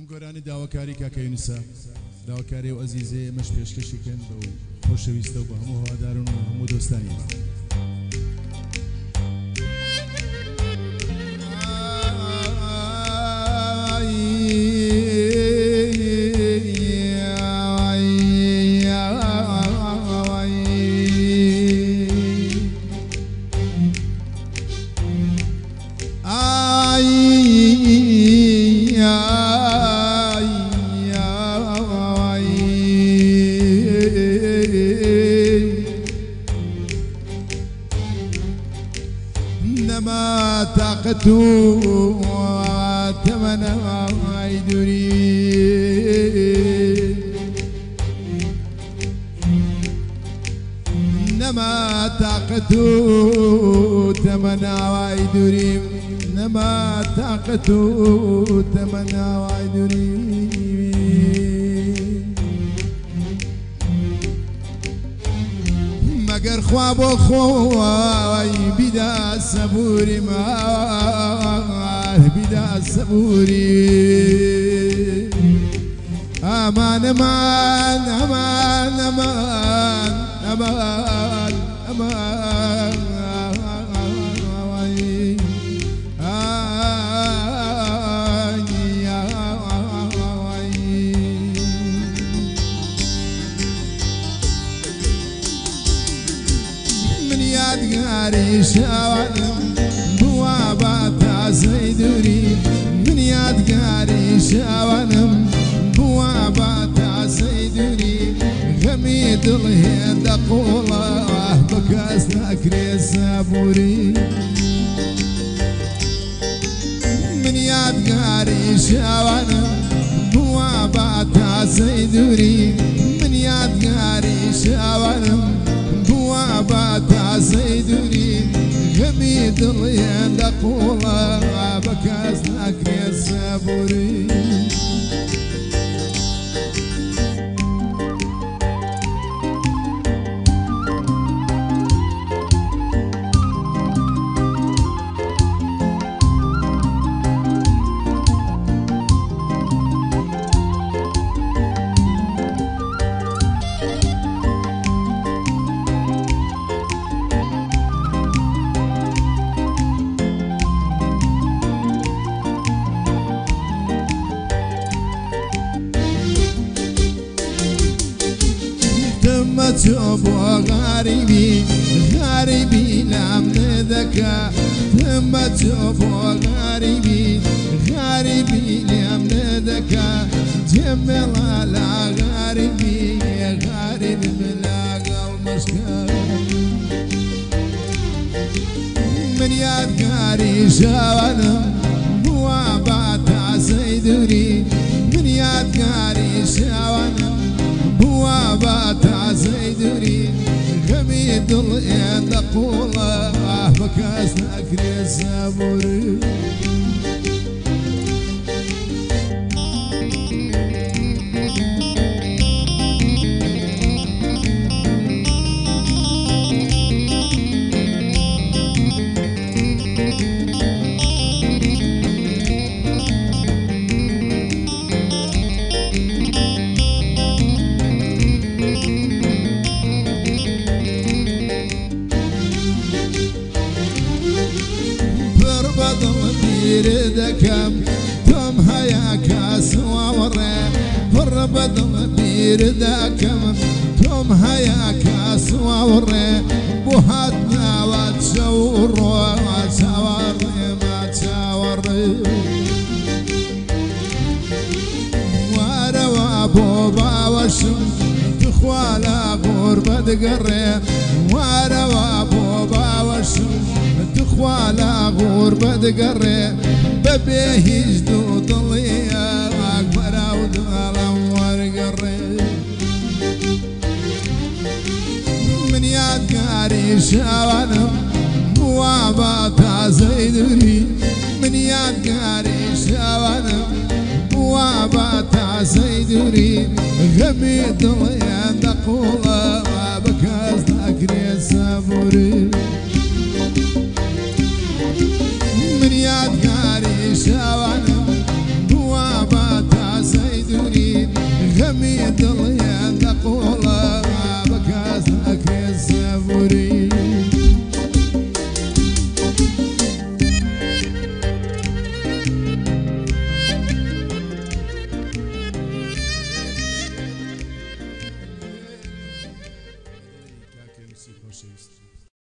گۆرانی داواکاری کاکە یونسا داواکاری و ئەزیزێ مەش پێشکەشیکەن بە و خۆشەویستە و بە هەموو هەوادارن و هەموو دۆستانی بە إنما طاقته تمنى يدري إنما طاقته تمنى يدري إنما طاقته تمنى يدري مگر خواب و خوای بیدا صبوری ما بیدا صبوری امان امان امان امان امان امان يادقاري شاوانم بوابات زيدوري من يادقاري شاوانم بوابات زيدوري غميد الهيد قوله بكاس نكري سابوري من يادقاري شاوانم بوابات زيدوري من يادقاري شاوانم بوابات زيدوري غميد اليد قوله بكاس نكري سابوري تشوفوا غريبي غريبي لم ندكا ثم تشوفوا غريبي غريبي لم ندكا جمل على غريبي غريب ملاقى المشكا من يادقاري شاوانم بوابات زيدوري من يادقاري شاوانم بوابات زيدوري غميد اليد قوله بكاس نكري سابوري دكم توم هيا كاس ووري فربد بير دكم توم هيا كاس ووري بوهاتنا وتشور وتشاوري ما تشاوري وروا بوبا وشم تخوالا غربة دقري وروا بوبا وشم تخوالا غربة دقري ببيه جدود الله أكبر ودالم ورقري من يادقاري شاوانم بوابات زيدوري من يادقاري شاوانم بوابات زيدوري غميد اليد قوله بكاس نكري سابوري من يادقاري شاوانم بوابات امید